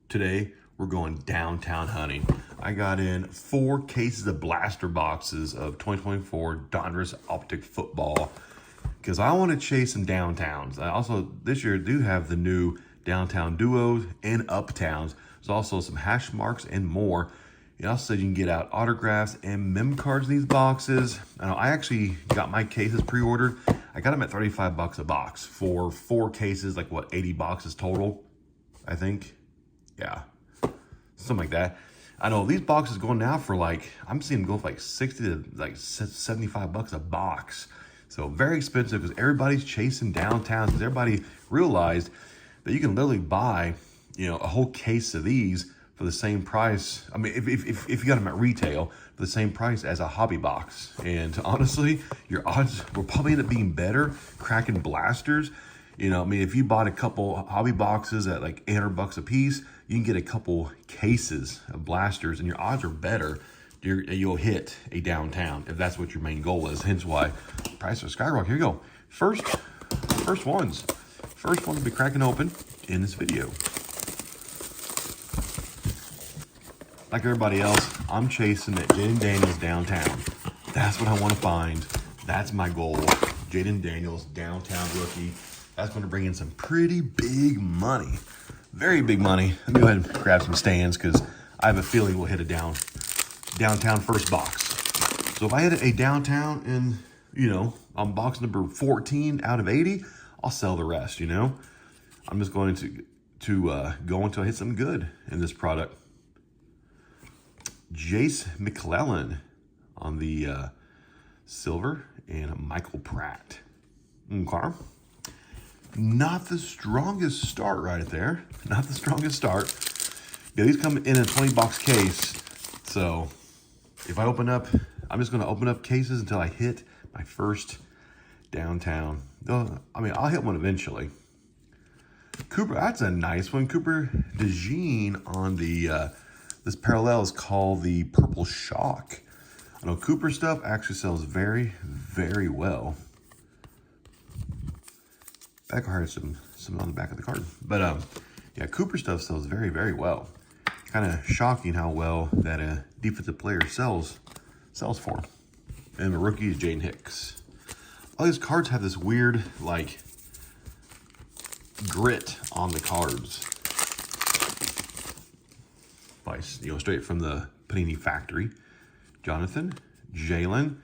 Today, we're going downtown hunting. I got in 4 cases of blaster boxes of 2024 Donruss Optic football because I want to chase some downtowns. I also, this year, do have the new downtown duos and uptowns. There's also some hash marks and more. It also said you can get out autographs and mem cards in these boxes. I actually got my cases pre-ordered. I got them at 35 bucks a box for 4 cases, like what, 80 boxes total, I think. Yeah, something like that. I know these boxes going now for like, I'm seeing them go for like 60 to like 75 bucks a box. So very expensive because everybody's chasing downtowns because everybody realized that you can literally buy, a whole case of these for the same price. I mean, if you got them at retail for the same price as a hobby box. And honestly, your odds will probably end up being better cracking blasters. If you bought a couple hobby boxes at like 800 bucks a piece, you can get a couple cases of blasters and your odds are better. You'll hit a downtown if that's what your main goal is. Hence why prices are skyrocketing. Here we go. First one to be cracking open in this video. Like everybody else, I'm chasing that Jaden Daniels downtown. That's what I want to find. That's my goal. Jaden Daniels, downtown rookie. That's going to bring in some pretty big money. Very big money. Let me go ahead and grab some stands because I have a feeling we'll hit a downtown first box. So if I hit a downtown in, on box number 14 out of 80, I'll sell the rest, I'm just going to go until I hit something good in this product. Jace McClellan on the silver and Michael Pratt. Okay. Not the strongest start right there. Not the strongest start. Yeah, these come in a 20 box case. So if I open up, I'm just going to open up cases until I hit my first downtown. I'll hit one eventually. Cooper, that's a nice one. Cooper DeJean on the, this parallel is called the Purple Shock. I know Cooper stuff actually sells very, very well. Back card has some on the back of the card. But yeah, Cooper stuff sells very, very well. Kind of shocking how well that a defensive player sells for. And the rookie is Jane Hicks. All these cards have this weird, like, grit on the cards. Straight from the Panini factory. Jonathan, Jalen,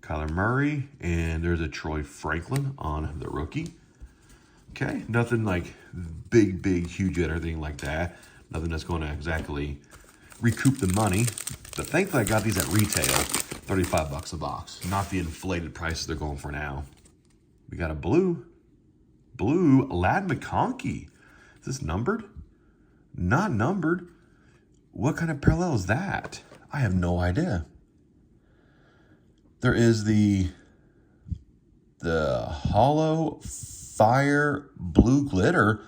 Kyler Murray, and there's a Troy Franklin on the rookie. Okay, nothing like big, huge or anything like that. Nothing that's going to exactly recoup the money. But thankfully, I got these at retail, 35 bucks a box. Not the inflated prices they're going for now. We got a blue Lad McConkey. Is this numbered? Not numbered. What kind of parallel is that? I have no idea. There is the hollow fire blue glitter.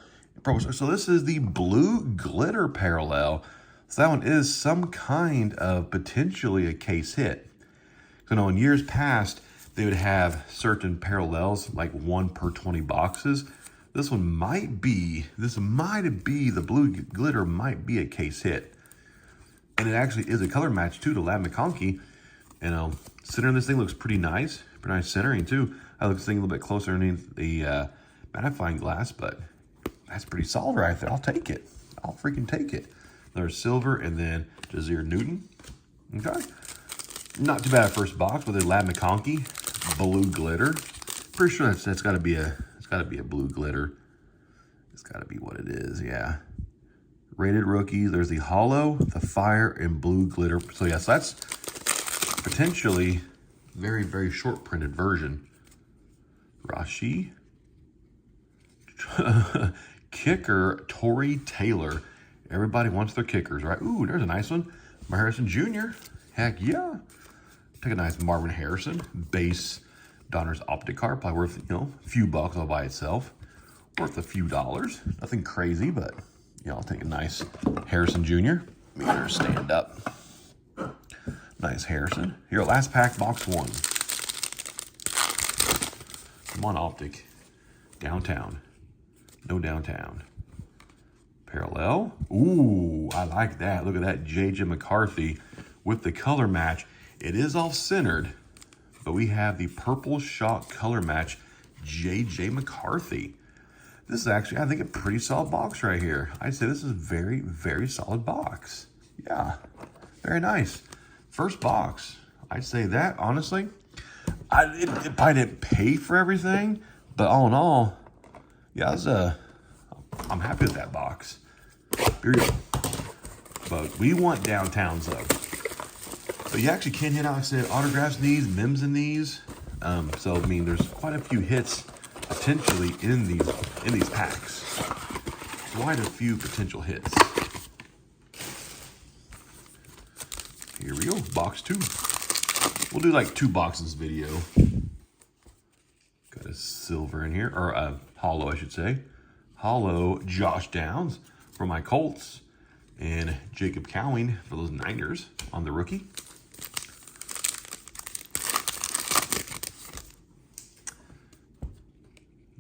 So this is the blue glitter parallel. So that one is some kind of potentially a case hit. So in years past, they would have certain parallels, like 1 per 20 boxes. This one might be, the blue glitter might be a case hit. And it actually is a color match too to Lad McConkey. Centering this thing looks pretty nice. Pretty nice centering too. I look at this thing a little bit closer underneath the magnifying glass, but that's pretty solid right there. I'll take it. I'll freaking take it. There's silver and then Jazir Newton. Okay. Not too bad at first box, but then Lad McConkey, blue glitter. Pretty sure that's gotta be a blue glitter. It's gotta be what it is, yeah. Rated rookie, there's the hollow, the fire, and blue glitter. So yes, that's potentially very, very short printed version. Rashi. Kicker, Torrey Taylor. Everybody wants their kickers, right? Ooh, there's a nice one. Harrison Jr. Heck yeah. Take a nice Marvin Harrison. Base Donruss Optic card. Probably worth, a few bucks all by itself. Worth a few dollars. Nothing crazy, but, I'll take a nice Harrison Jr. Let me get her stand up. Nice Harrison. Here, last pack, box 1. Come on, Optic. Downtown. No downtown. Parallel. Ooh, I like that. Look at that, J.J. McCarthy with the color match. It is off-centered, but we have the purple shock color match, J.J. McCarthy. This is actually, I think, a pretty solid box right here. I'd say this is a very, very solid box. Yeah, very nice. First box. I'd say that, honestly. It probably didn't pay for everything, but all in all, yeah, I'm happy with that box. Period. But we want downtowns though. But you actually can hit, like I said, autographs in these, memes in these. So I mean, there's quite a few hits potentially in these packs. Quite a few potential hits. Here we go, box 2. We'll do like 2 boxes video. Got a silver in here, or a hollow, I should say. Hollow Josh Downs for my Colts, and Jacob Cowing for those Niners on the rookie.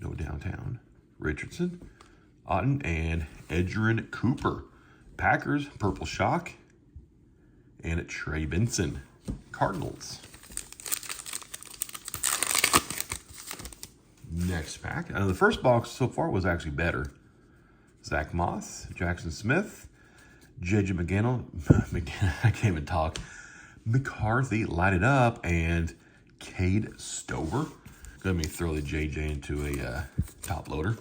No downtown. Richardson, Otten, and Edgerrin Cooper. Packers, purple shock, and Trey Benson. Cardinals. Next pack. The first box so far was actually better. Zach Moss, Jackson Smith, J.J. McGinnell, I can't even talk. McCarthy, light it up, and Cade Stover. Let me throw the J.J. into a top loader.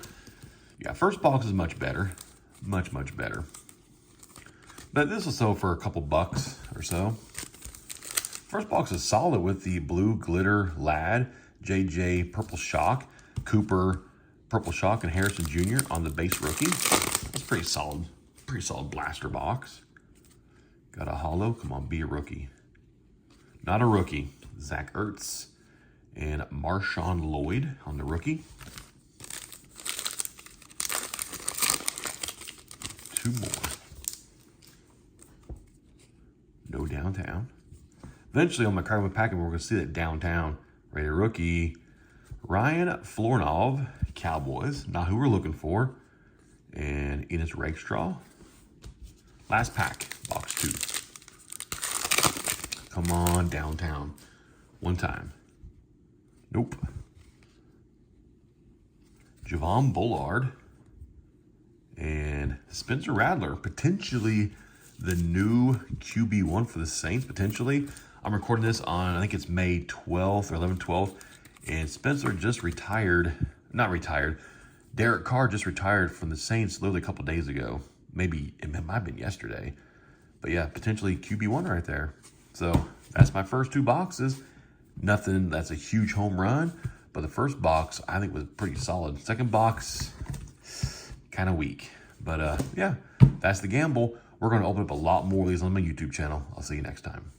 Yeah, first box is much better. Much, much better. But this will sell for a couple bucks or so. First box is solid with the blue glitter Lad, J.J. Purple Shock, Cooper Purple Shock, and Harrison Jr. on the base rookie. That's pretty solid blaster box. Got a hollow. Come on, be a rookie. Not a rookie. Zach Ertz and Marshawn Lloyd on the rookie. 2 more. No downtown. Eventually on my carbon packing, we're going to see that downtown. Ready rookie. Ryan Flournoy, Cowboys. Not who we're looking for. And Enos Rakestraw. Last pack, box 2. Come on, downtown. One time. Nope. Javon Bullard. And Spencer Rattler. Potentially the new QB1 for the Saints, potentially. I'm recording this on, I think it's May 12th or 11/12. And Spencer just retired. Not retired. Derek Carr just retired from the Saints literally a couple days ago. Maybe it might have been yesterday. But yeah, potentially QB1 right there. So that's my first 2 boxes. Nothing that's a huge home run. But the first box, I think, was pretty solid. Second box, kind of weak. But yeah, that's the gamble. We're going to open up a lot more of these on my YouTube channel. I'll see you next time.